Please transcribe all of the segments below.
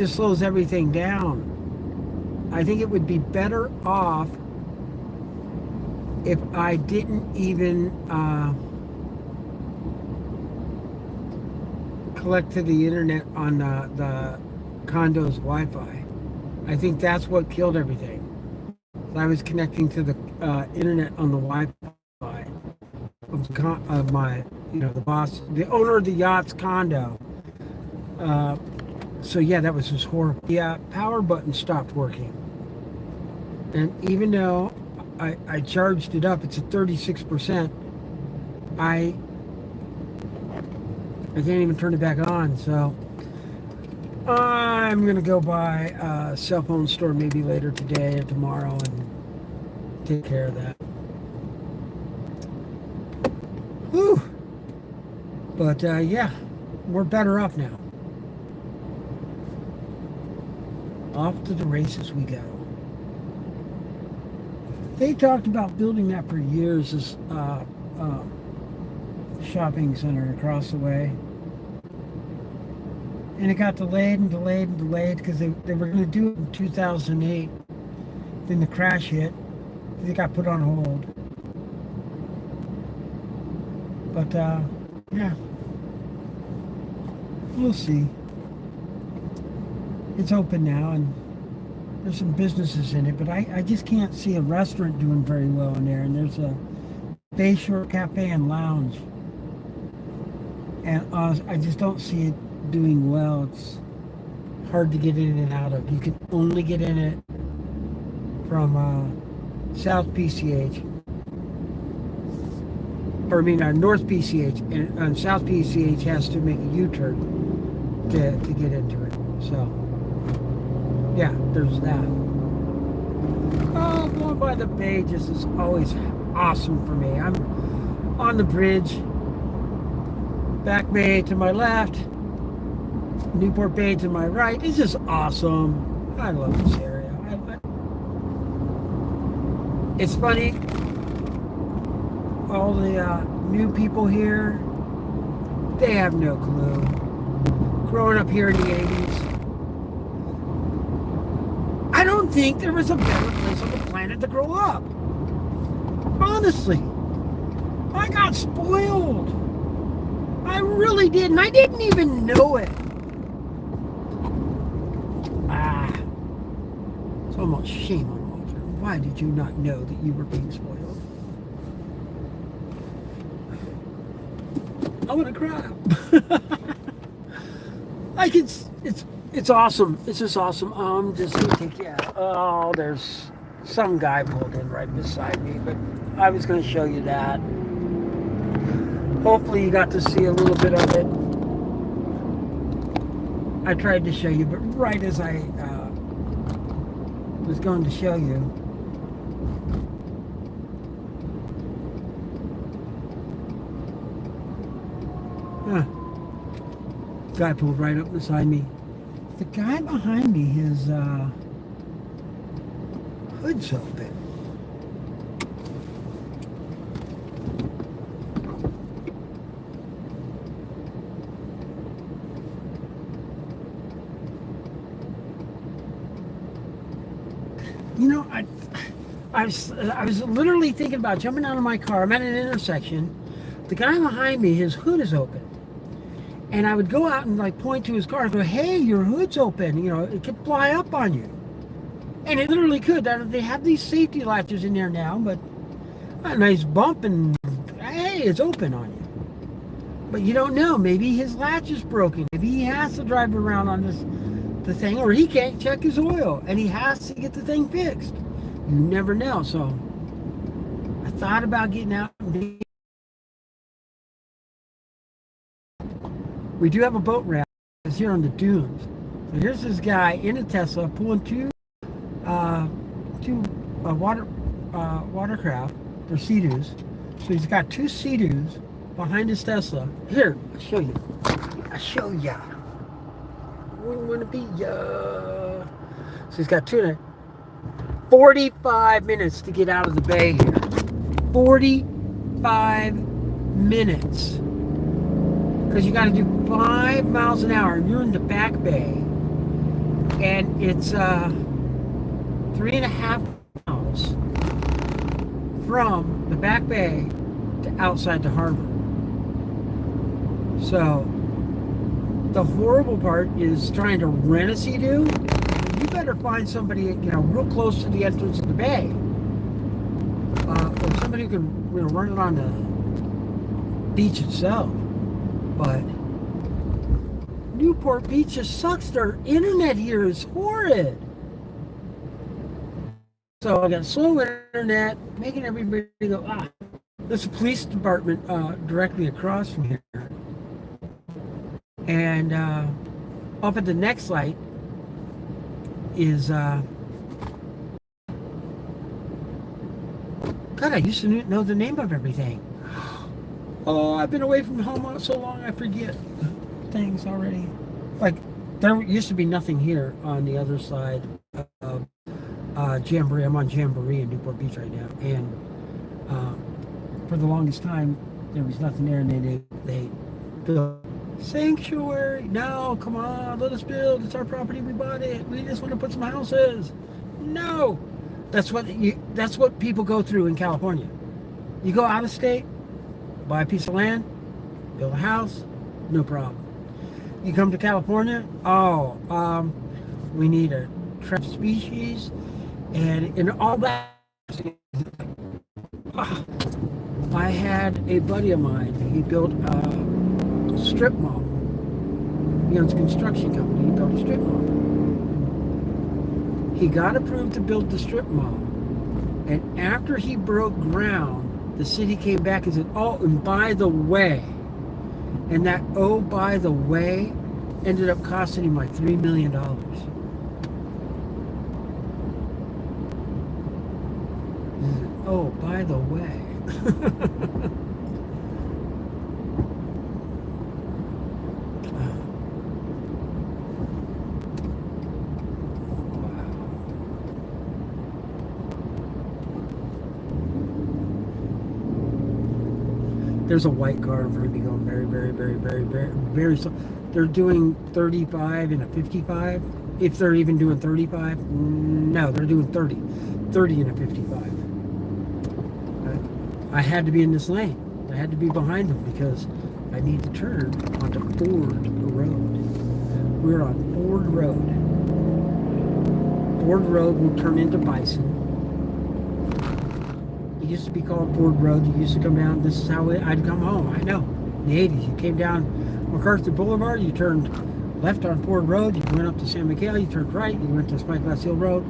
just slows everything down. I think it would be better off if I didn't even collect to the internet on the condo's Wi-Fi. I think that's what killed everything. I was connecting to the internet on the Wi-Fi of my, the boss, the owner of the yacht's condo. So yeah, that was just horrible. The power button stopped working, and even though I charged it up, it's at 36%. I can't even turn it back on. So I'm gonna go by a cell phone store maybe later today or tomorrow and take care of that. Whew. But yeah, we're better off now. Off to the races we go. They talked about building that for years, this shopping center across the way. And it got delayed and delayed and delayed because they were going to do it in 2008. Then the crash hit. It got put on hold. But, yeah. We'll see. It's open now and there's some businesses in it, but I just can't see a restaurant doing very well in there. And there's a Bayshore Cafe and Lounge. And I just don't see it doing well. It's hard to get in and out of. You can only get in it from South PCH, or I mean North PCH, and South PCH has to make a U-turn to get into it. So yeah, there's that. Oh, going by the bay just is always awesome for me. I'm on the bridge, Back Bay to my left, Newport Bay to my right. It's just awesome. I love this area. It's funny, all the new people here, they have no clue. Growing up here in the 80s, I don't think there was a better place on the planet to grow up. Honestly, I got spoiled. I really did, and I didn't even know it. It's almost shame on Walter. Why did you not know that you were being spoiled? I want to cry. It's awesome. It's just awesome. Just gonna take you out. Oh, there's some guy pulled in right beside me, but I was going to show you that. Hopefully you got to see a little bit of it. I tried to show you, but right as I was going to show you, guy pulled right up beside me. The guy behind me, his hood's open. You know, I was literally thinking about jumping out of my car. I'm at an intersection. The guy behind me, his hood is open. And I would go out and like point to his car and go, "Hey, your hood's open." You know, it could fly up on you. And it literally could. They have these safety latches in there now, but a nice bump and hey, it's open on you. But you don't know. Maybe his latch is broken. Maybe he has to drive around on the thing, or he can't check his oil and he has to get the thing fixed. You never know. So I thought about getting out and we do have a boat ramp. It's here on the dunes. So here's this guy in a Tesla pulling two watercraft. They're Sea-Doos. So he's got two Sea-Doos behind his Tesla. Here, I'll show you. I'll show ya. Wouldn't want to be ya. So he's got 45 minutes to get out of the bay here. 45 minutes. Because you got to do 5 miles an hour and you're in the back bay. and it's 3.5 miles from the Back Bay to outside the harbor. So the horrible part is trying to rent a Sea-Doo. You better find somebody, real close to the entrance of the bay, or somebody who can, run it on the beach itself. But Newport Beach just sucks. Their internet here is horrid. So I got slow internet, making everybody go, there's a police department directly across from here. And up at the next light is, God, I used to know the name of everything. Oh, I've been away from home so long I forget things already. Like, there used to be nothing here on the other side of Jamboree. I'm on Jamboree in Newport Beach right now. And for the longest time, there was nothing there, and then they built sanctuary. No, come on, let us build. It's our property. We bought it. We just want to put some houses. No, that's what people go through in California. You go out of state, buy a piece of land, build a house, no problem. You come to California, we need a threatened species, and all that. I had a buddy of mine. He built a strip mall. He owns a construction company. He built a strip mall. He got approved to build the strip mall, and after he broke ground, the city came back and said, "Oh, and by the way," and that "oh, by the way" ended up costing him like $3 million. Oh, by the way. There's a white car in front of me going very, very, very, very, very, very slow. They're doing 35 and a 55. If they're even doing 35, no, they're doing 30. 30 and a 55. I had to be in this lane. I had to be behind them because I need to turn onto Ford Road. We're on Ford Road. Ford Road will turn into Bison. It used to be called Ford Road. You used to come down. This is how I'd come home. I know. In the 80s, you came down MacArthur Boulevard. You turned left on Ford Road. You went up to San Miguel. You turned right. You went to Spyglass Hill Road.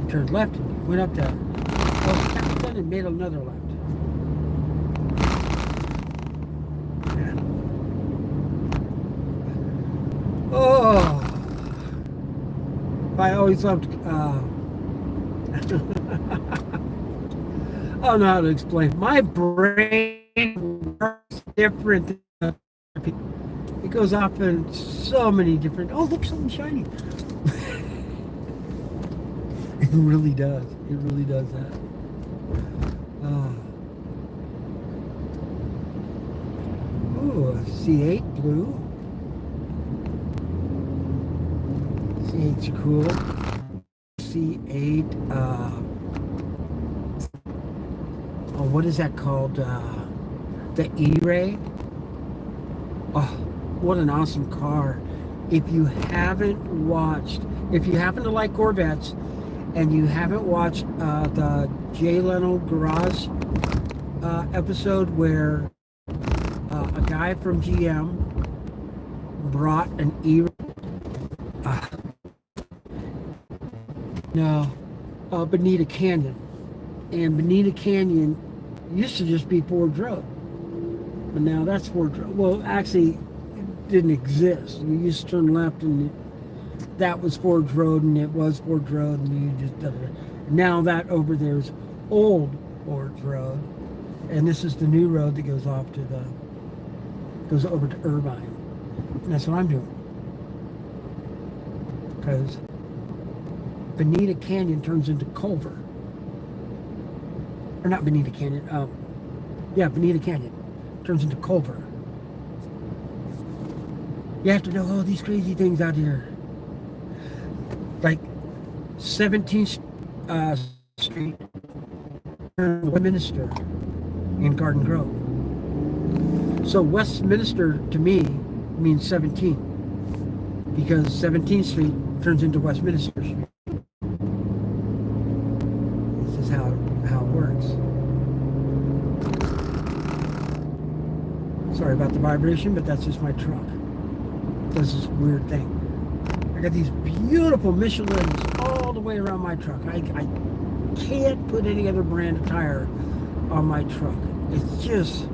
You turned left. And you went up to Capitol and made another left. Yeah. Oh, I always loved. I don't know how to explain. My brain works different than other people. It goes off in so many different. Oh, look, something shiny. It really does. It really does that. Ooh, C8 blue. C8's cool. C8. What is that called? The E-Ray. Oh, what an awesome car. If you haven't watched, if you happen to like Corvettes and you haven't watched the Jay Leno Garage episode where a guy from GM brought an E-Ray. Bonita Canyon. And Bonita Canyon used to just be Ford Road. But now that's Ford Road. Well, actually, it didn't exist. You used to turn left and that was Ford Road and it was Ford Road and you just... Now that over there is old Ford Road. And this is the new road that goes off to goes over to Irvine. And that's what I'm doing. Because Bonita Canyon turns into Culver. Or not Bonita Canyon. Bonita Canyon turns into Culver. You have to know all these crazy things out here. like 17th Street, Westminster in Garden Grove. So Westminster to me means 17 because 17th Street turns into Westminster Street. This is how it works. Sorry about the vibration, but that's just my truck. It does this weird thing. I got these beautiful Michelins all the way around my truck. I can't put any other brand of tire on my truck. It's just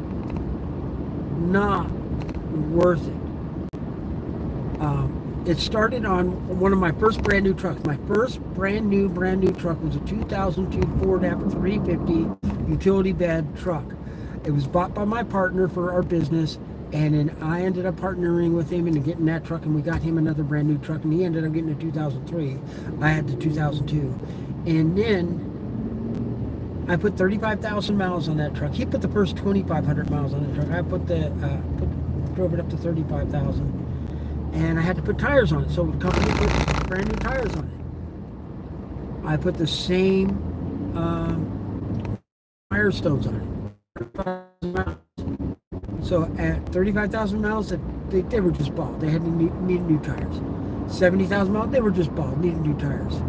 not worth it. It started on one of my first brand new trucks. My first brand new truck was a 2002 Ford F-350 utility bed truck. It was bought by my partner for our business, and then I ended up partnering with him and getting that truck, and we got him another brand new truck, and he ended up getting a 2003. I had the 2002. And then I put 35,000 miles on that truck. He put the first 2,500 miles on the truck. I drove it up to 35,000. And I had to put tires on it. So the company put brand new tires on it. I put the same Firestones on it. So at 35,000 miles, they were just bald. They needed new tires. 70,000 miles, they were just bald, needed new tires.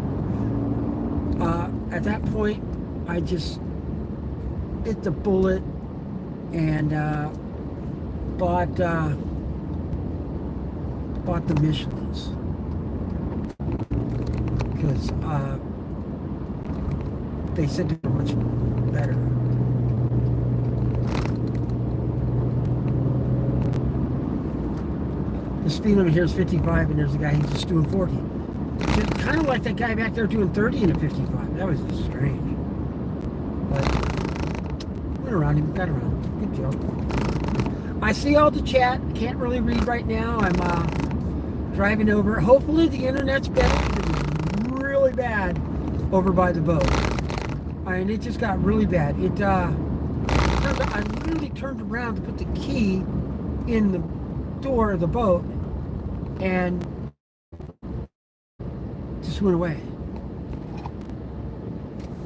At that point, I just bit the bullet and bought the Michelins because they said they were much better. The speed limit here is 55, and there's a guy who's just doing 40. It's kind of like that guy back there doing 30 in a 55. That was just strange. But went around him, got around. Good joke. I see all the chat. Can't really read right now. I'm driving over. Hopefully the internet's better. It was really bad over by the boat. And it just got really bad. I literally turned around to put the key in the door of the boat and just went away.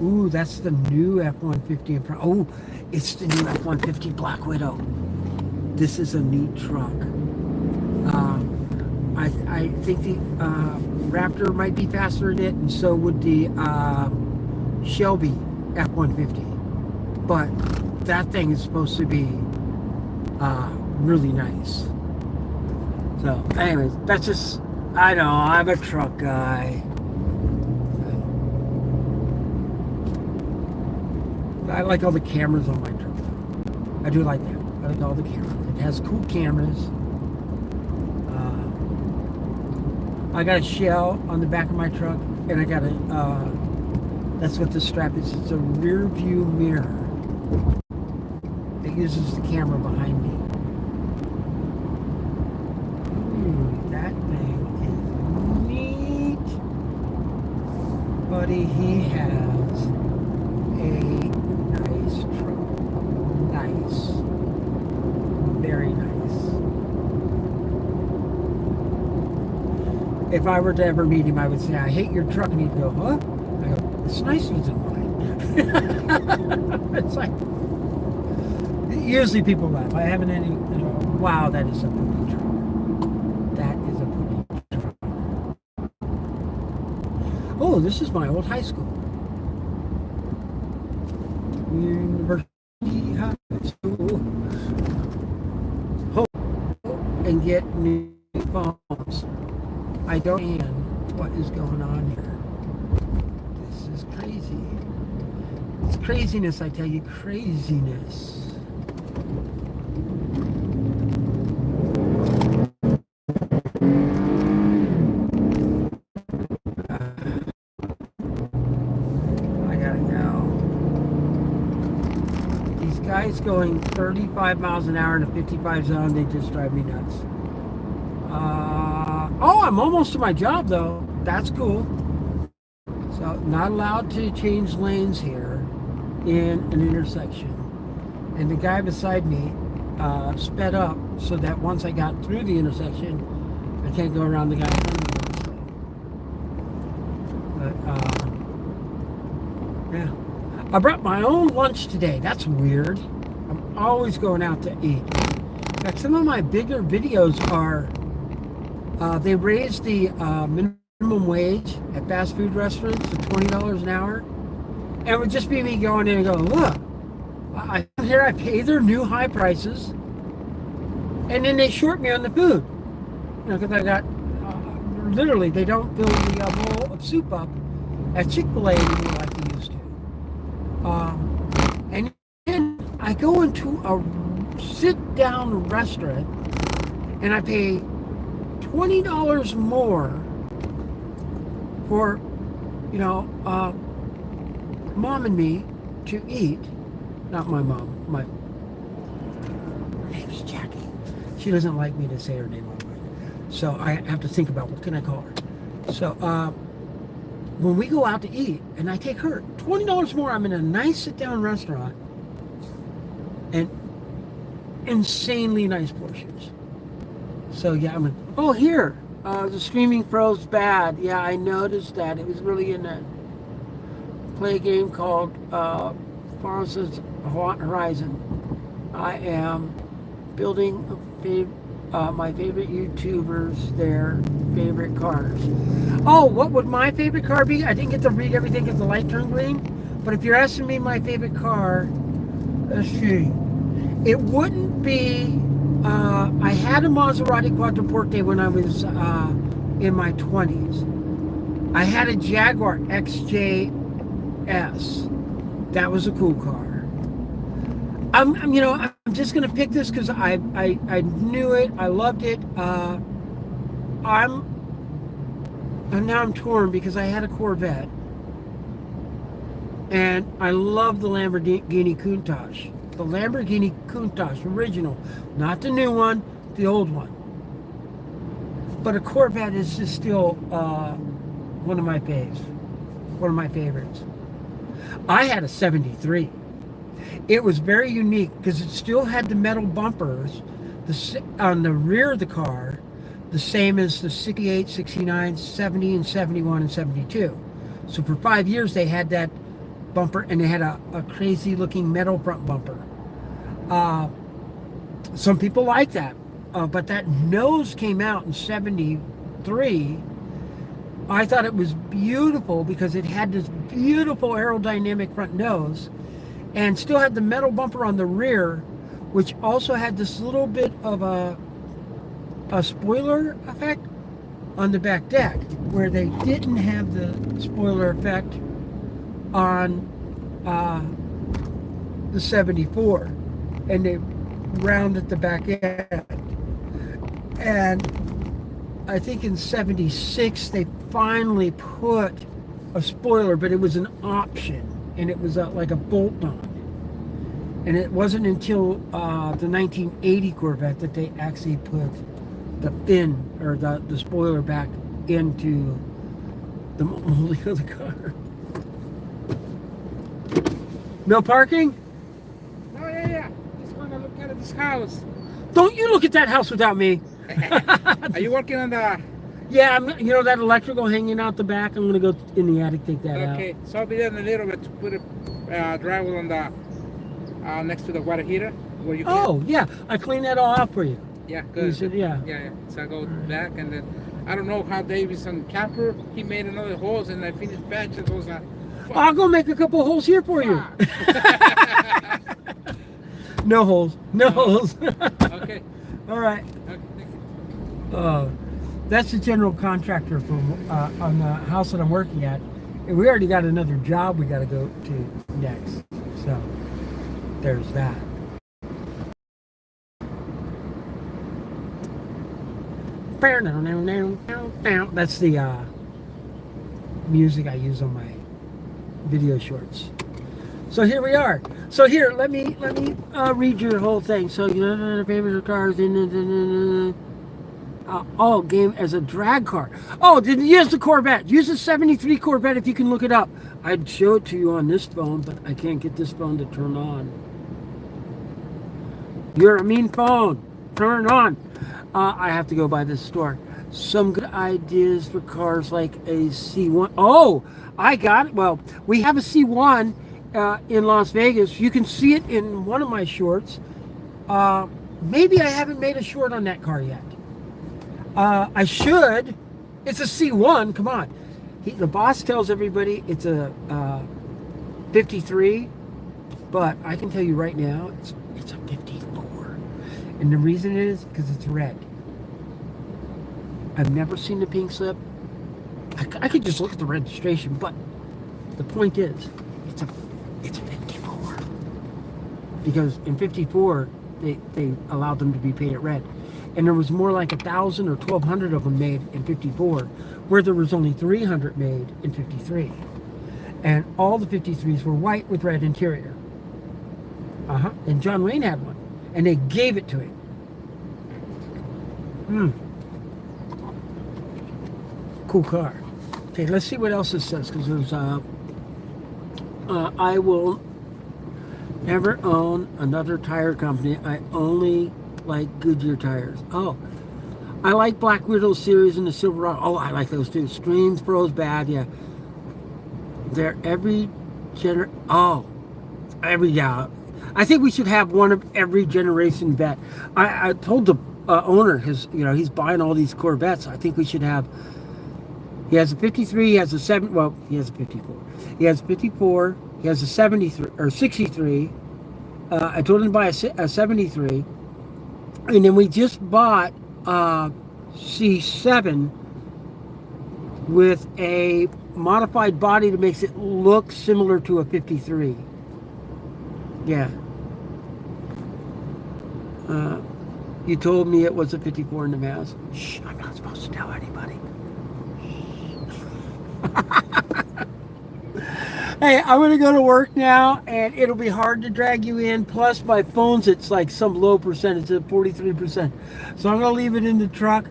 Ooh, that's the new F-150 in front. Oh, it's the new F-150 Black Widow. This is a new truck. I think the Raptor might be faster than it, and so would the Shelby F-150. But that thing is supposed to be really nice. So, anyways, that's just, I know, I'm a truck guy. I like all the cameras on my truck. I do like that. I like all the cameras. It has cool cameras. I got a shell on the back of my truck, and I got that's what the strap is. It's a rear view mirror. It uses the camera behind me. Ooh, that thing is neat. Buddy, he has a nice truck. Nice. Very nice. If I were to ever meet him, I would say, I hate your truck. And he'd go, huh? I go, it's nicer than mine. It's like, usually people laugh. I haven't any, wow, that is a pretty truck. That is a pretty truck. Oh, this is my old high school. University High School. Hope and get new phones. I don't understand what is going on here. This is crazy. It's craziness, I tell you, craziness. I gotta go. These guys going 35 miles an hour in a 55 zone, they just drive me nuts. Oh, I'm almost to my job though. That's cool. So not allowed to change lanes here in an intersection. And the guy beside me sped up so that once I got through the intersection, I can't go around the guy in front of me. Yeah. I brought my own lunch today. That's weird. I'm always going out to eat. In fact, some of my bigger videos are they raised the minimum wage at fast food restaurants to $20 an hour. And it would just be me going in and going, look, here I pay their new high prices. And then they short me on the food. You know, because I got, literally, they don't fill the bowl of soup up at Chick-fil-A anymore like they used to. And then I go into a sit-down restaurant and I pay $20 more for, you know, mom and me to eat. Not my mom, her name's Jackie. She doesn't like me to say her name over it. So I have to think about what can I call her. So when we go out to eat and I take her, $20 more, I'm in a nice sit-down restaurant and insanely nice portions. So yeah, I'm in, oh here, the streaming froze bad. Yeah, I noticed that. It was really in a play a game called Forza Horizon. I am building my favorite YouTubers, their favorite cars. Oh, what would my favorite car be? I didn't get to read everything because the light turned green. But if you're asking me my favorite car, let's see. It wouldn't be. I had a Maserati Quattroporte when I was in my 20s. I had a Jaguar XJS. That was a cool car. I'm just gonna pick this because I knew it. I loved it. And now I'm torn because I had a Corvette, and I love the Lamborghini Countach. The Lamborghini Countach, original, not the new one, the old one. But a Corvette is just still one of my faves, one of my favorites. I had a 73. It was very unique because it still had the metal bumpers on the rear of the car, the same as the 68, 69, 70, and 71, and 72. So for 5 years they had that bumper, and they had a crazy looking metal front bumper. Some people like that, but that nose came out in 73. I thought it was beautiful because it had this beautiful aerodynamic front nose and still had the metal bumper on the rear, which also had this little bit of a spoiler effect on the back deck, where they didn't have the spoiler effect on the 74, and they rounded the back end. And I think in 76 they finally put a spoiler, but it was an option, and it was like a bolt-on. And it wasn't until the 1980 Corvette that they actually put the fin, or the spoiler, back into the molding of the car. No parking? Oh, yeah. Just want to look at this house. Don't you look at that house without me. Are you working on the... Yeah, you know that electrical hanging out the back? I'm going to go in the attic, take that out. Okay, so I'll be there in a little bit to put a drywall on the... next to the water heater. Where you yeah. I cleaned that all out for you. Yeah, good. You said, yeah. Yeah. So I go back, and then I don't know how Davison Camper, he made another holes, and I finished batch, and those are... I'll go make a couple holes here for you. No holes. No holes. Okay. All right. Okay, thank you. That's the general contractor from on the house that I'm working at. And we already got another job we got to go to next. So there's that. That's the music I use on my video shorts. So here we are. So here, let me read you the whole thing. So you know the favorite cars in game as a drag car. Oh, didn't use the Corvette. Use the 73 Corvette if you can look it up. I'd show it to you on this phone, but I can't get this phone to turn on. You're a mean phone. Turn it on. I have to go by this store. some good ideas for cars like a C1. Oh, I got it. Well, we have a C1 in Las Vegas. You can see it in one of my shorts. Maybe I haven't made a short on that car yet. I should. It's a C1. Come on. The boss tells everybody it's a 53, but I can tell you right now, it's a 54. And the reason is because it's red. I've never seen the pink slip. I could just look at the registration, but the point is, it's a 54. Because in 54, they allowed them to be painted red. And there was more like 1,000 or 1,200 of them made in 54, where there was only 300 made in 53. And all the 53s were white with red interior. And John Wayne had one. And they gave it to him. Cool car. Okay, let's see what else it says, because there's I will never own another tire company. I only like Goodyear tires. Oh, I like Black Widow series and the Silverado. Oh, I like those too. Streams Pro's bad, yeah. They're every yeah. I think we should have one of every generation vet. I told the owner, he's buying all these Corvettes. I think we should have. He has a 53, he has a 7, well, he has a 54. He has a 54, he has a 73, or 63. I told him to buy a 73. And then we just bought a C7 with a modified body that makes it look similar to a 53. Yeah. You told me it was a 54 in the mask. Shh, I'm not supposed to tell anybody. Hey, I'm going to go to work now, and it'll be hard to drag you in. Plus, my phone's it's like some low percentage, at 43%. So I'm going to leave it in the truck.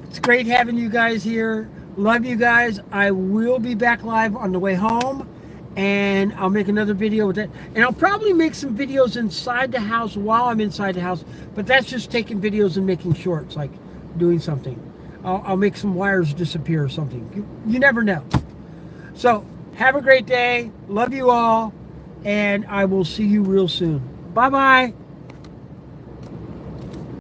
It's great having you guys here. Love you guys. I will be back live on the way home, and I'll make another video with that. And I'll probably make some videos inside the house while I'm inside the house, but that's just taking videos and making shorts, like doing something. I'll make some wires disappear or something. You never know. So, have a great day. Love you all. And I will see you real soon. Bye-bye.